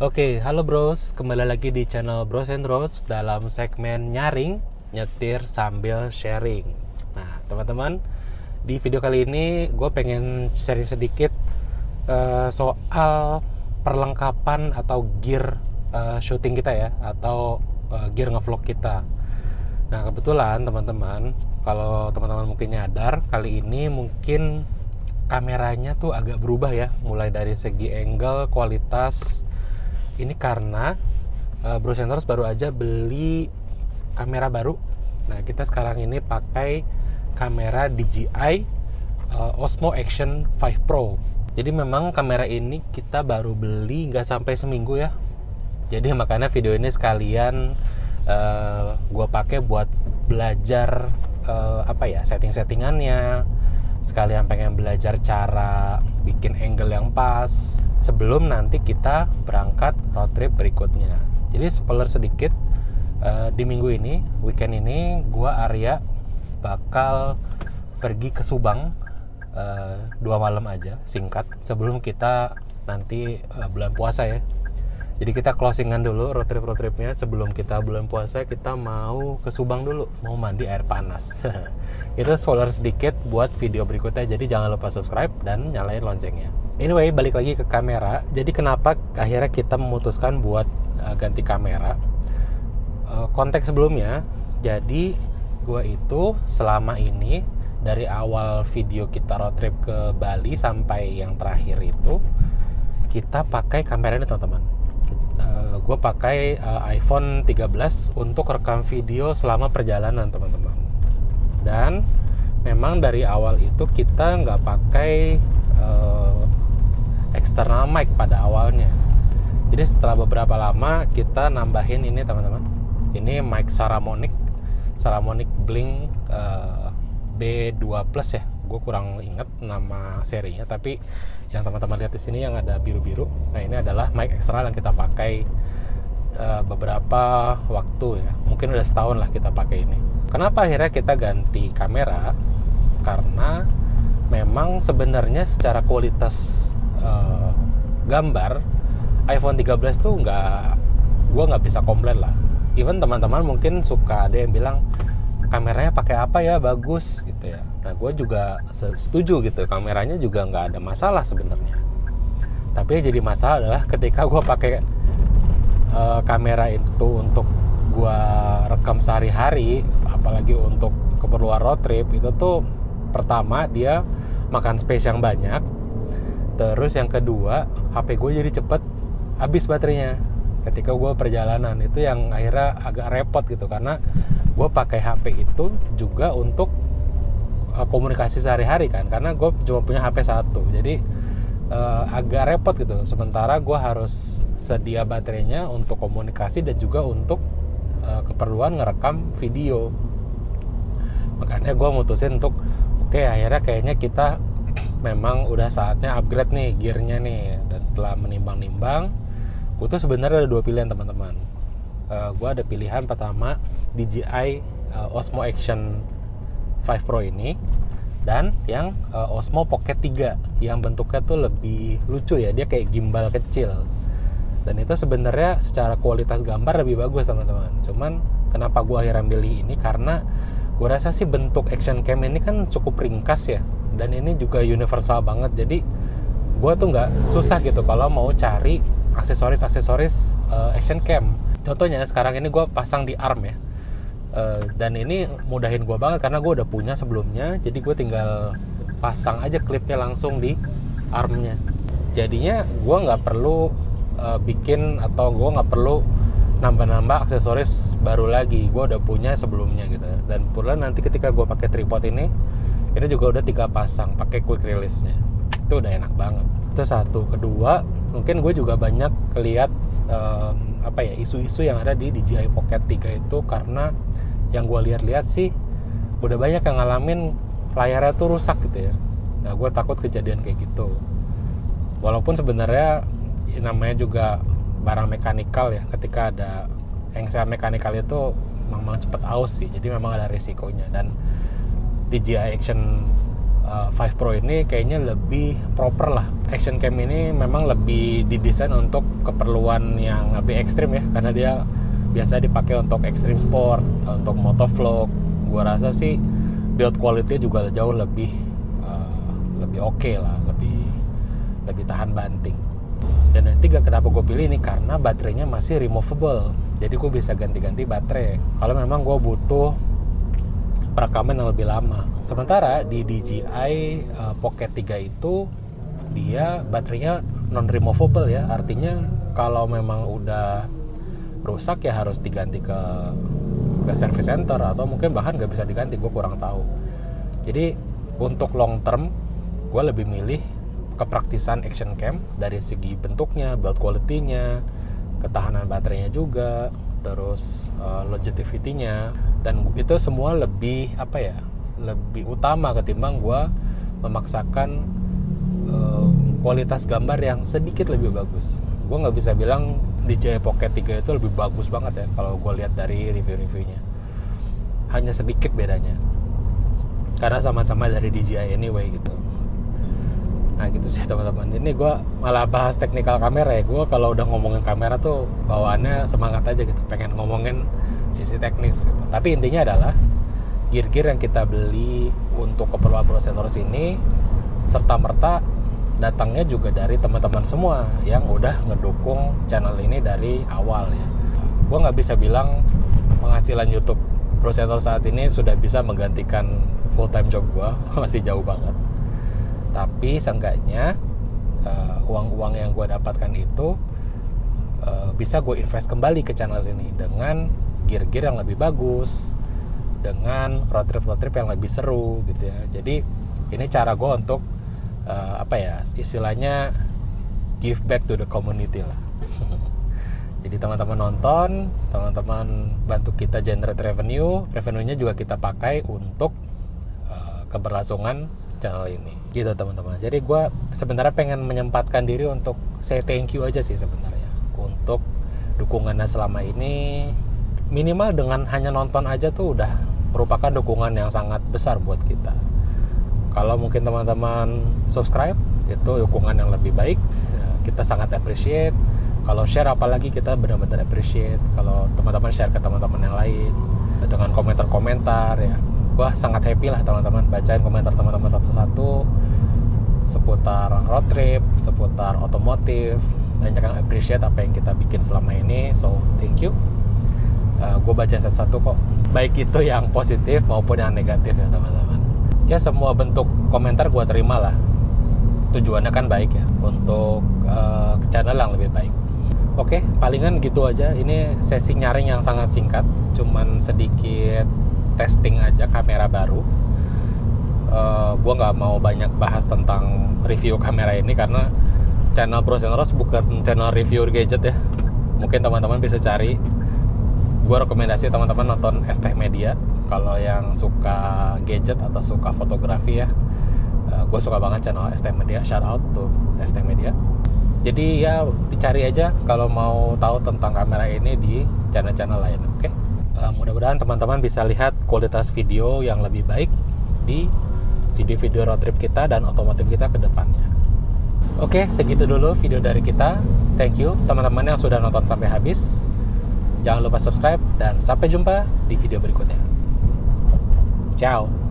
Oke, halo bros, kembali lagi di channel Bros and Roads dalam segmen nyaring, nyetir sambil sharing. Nah, teman-teman, di video kali ini gue pengen sharing sedikit soal perlengkapan atau gear syuting kita ya, atau gear ngevlog kita. Nah, kebetulan teman-teman, kalau teman-teman mungkin nyadar, kali ini mungkin kameranya tuh agak berubah ya, mulai dari segi angle, kualitas. Ini karena Bro Centers baru aja beli kamera baru. Nah, kita sekarang ini pakai kamera DJI Osmo Action 5 Pro. Jadi memang kamera ini kita baru beli nggak sampai seminggu ya. Jadi makanya video ini sekalian gue pakai buat belajar setting-settingannya. Sekalian pengen belajar cara bikin angle yang pas sebelum nanti kita berangkat road trip berikutnya. Jadi spoiler sedikit, di minggu ini, weekend ini, gua Arya bakal pergi ke Subang 2 malam aja, singkat, sebelum kita nanti bulan puasa ya. Jadi kita closingan dulu road tripnya. Sebelum kita bulan puasa, kita mau ke Subang dulu, mau mandi air panas. Itu spoiler sedikit buat video berikutnya, jadi jangan lupa subscribe dan nyalain loncengnya. Anyway, balik lagi ke kamera. Jadi kenapa akhirnya kita memutuskan buat ganti kamera? Konteks sebelumnya, jadi gue itu selama ini dari awal video kita road trip ke Bali sampai yang terakhir itu kita pakai kamera ini teman-teman. Gue pakai iPhone 13 untuk rekam video selama perjalanan teman-teman. Dan memang dari awal itu kita nggak pakai external mic pada awalnya. Jadi setelah beberapa lama kita nambahin ini teman-teman. Ini mic Saramonic Blink B2 Plus ya. Gue kurang inget nama serinya, tapi yang teman-teman lihat di sini yang ada biru-biru. Nah, ini adalah mic eksternal yang kita pakai beberapa waktu ya. Mungkin udah setahun lah kita pakai ini. Kenapa akhirnya kita ganti kamera? Karena memang sebenarnya secara kualitas gambar iPhone 13 tuh gue nggak bisa komplain lah. Even teman-teman mungkin suka ada yang bilang kameranya pakai apa ya bagus gitu ya. Nah, gue juga setuju gitu, kameranya juga nggak ada masalah sebenarnya. Tapi yang jadi masalah adalah ketika gue pakai kamera itu untuk gue rekam sehari-hari, apalagi untuk keperluan road trip, itu tuh pertama dia makan space yang banyak. Terus yang kedua, HP gue jadi cepet habis baterainya ketika gue perjalanan. Itu yang akhirnya agak repot gitu, karena gue pakai HP itu juga untuk komunikasi sehari-hari kan, karena gue cuma punya HP satu. Jadi agak repot gitu. Sementara gue harus sedia baterainya untuk komunikasi dan juga untuk keperluan ngerekam video. Makanya gue mutusin untuk akhirnya kayaknya kita memang udah saatnya upgrade nih gearnya nih. Dan setelah menimbang-nimbang, gue tuh sebenarnya ada 2 pilihan teman-teman. Gue ada pilihan pertama DJI Osmo Action 5 Pro ini, dan yang Osmo Pocket 3 yang bentuknya tuh lebih lucu ya, dia kayak gimbal kecil. Dan itu sebenarnya secara kualitas gambar lebih bagus teman-teman. Cuman kenapa gue akhirnya milih ini, karena gue rasa sih bentuk action cam ini kan cukup ringkas ya, dan ini juga universal banget. Jadi gue tuh nggak susah gitu kalau mau cari aksesoris action cam. Contohnya sekarang ini gue pasang di arm ya, dan ini mudahin gue banget karena gue udah punya sebelumnya. Jadi gue tinggal pasang aja klipnya langsung di armnya. Jadinya gue nggak perlu bikin, atau gue nggak perlu nambah-nambah aksesoris baru lagi. Gue udah punya sebelumnya gitu. Dan pula nanti ketika gue pakai tripod ini juga udah 3 pasang pakai quick release-nya. Itu udah enak banget. Itu satu. Kedua, mungkin gue juga banyak lihat isu-isu yang ada di DJI Pocket 3 itu, karena yang gue lihat-lihat sih udah banyak yang ngalamin layarnya tuh rusak gitu ya. Nah, gue takut kejadian kayak gitu. Walaupun sebenarnya namanya juga barang mekanikal ya, ketika ada engsel mekanikal itu memang cepet aus sih, jadi memang ada risikonya. Dan DJI Action 5 Pro ini kayaknya lebih proper lah. Action cam ini memang lebih didesain untuk keperluan yang lebih ekstrim ya, karena dia biasa dipakai untuk extreme sport, untuk motovlog. Gua rasa sih build quality juga jauh lebih oke lah, lebih tahan banting. Dan yang ketiga, kenapa gue pilih ini, karena baterainya masih removable, jadi gue bisa ganti-ganti baterai kalau memang gue butuh perekaman yang lebih lama. Sementara di DJI Pocket 3 itu dia baterainya non removable ya, artinya kalau memang udah rusak ya harus diganti ke service center, atau mungkin bahkan nggak bisa diganti, gue kurang tahu. Jadi untuk long term gue lebih milih kepraktisan action cam dari segi bentuknya, build quality-nya, ketahanan baterainya juga, terus longevity-nya, dan itu semua lebih lebih utama ketimbang gue memaksakan kualitas gambar yang sedikit lebih bagus. Gue nggak bisa bilang DJI Pocket 3 itu lebih bagus banget ya kalau gue lihat dari review-reviewnya, hanya sedikit bedanya karena sama-sama dari DJI anyway gitu. Nah gitu sih teman-teman, ini gue malah bahas teknikal kamera ya. Gue kalau udah ngomongin kamera tuh bawaannya semangat aja gitu, pengen ngomongin sisi teknis gitu. Tapi intinya adalah gear-gear yang kita beli untuk keperluan ProSensorous ini serta merta datangnya juga dari teman-teman semua yang udah ngedukung channel ini dari awal ya. Gue nggak bisa bilang penghasilan YouTube ProSensorous saat ini sudah bisa menggantikan full time job gue, masih jauh banget. Tapi seenggaknya uang-uang yang gue dapatkan itu bisa gue invest kembali ke channel ini dengan gear-gear yang lebih bagus, dengan road trip yang lebih seru gitu ya. Jadi ini cara gue untuk istilahnya give back to the community lah. Jadi teman-teman nonton, teman-teman bantu kita generate revenue-nya juga kita pakai untuk keberlangsungan channel ini gitu teman-teman. Jadi gue sebenarnya pengen menyempatkan diri untuk say thank you aja sih sebenarnya untuk dukungannya selama ini. Minimal dengan hanya nonton aja tuh udah merupakan dukungan yang sangat besar buat kita. Kalau mungkin teman-teman subscribe, itu dukungan yang lebih baik, kita sangat appreciate. Kalau share apalagi kita benar-benar appreciate. Kalau teman-teman share ke teman-teman yang lain dengan komentar-komentar ya, wah sangat happy lah teman-teman bacain komentar teman-teman satu-satu seputar road trip, seputar otomotif. Banyak yang appreciate apa yang kita bikin selama ini, so thank you. Gue baca satu-satu kok, baik itu yang positif maupun yang negatif ya teman-teman. Ya semua bentuk komentar gue terima lah, tujuannya kan baik ya, untuk channel yang lebih baik. Oke, palingan gitu aja. Ini sesi nyaring yang sangat singkat, cuman sedikit testing aja kamera baru. Gue nggak mau banyak bahas tentang review kamera ini karena channel ProSensorous bukan channel review gadget ya. Mungkin teman-teman bisa cari. Gue rekomendasi teman-teman nonton ST Media kalau yang suka gadget atau suka fotografi ya. Gue suka banget channel ST Media, shout out to ST Media. Jadi ya dicari aja kalau mau tahu tentang kamera ini di channel-channel lain. Oke. Mudah-mudahan teman-teman bisa lihat kualitas video yang lebih baik di video-video road trip kita dan otomotif kita ke depannya. Oke, segitu dulu video dari kita. Thank you teman-teman yang sudah nonton sampai habis. Jangan lupa subscribe dan sampai jumpa di video berikutnya. Ciao.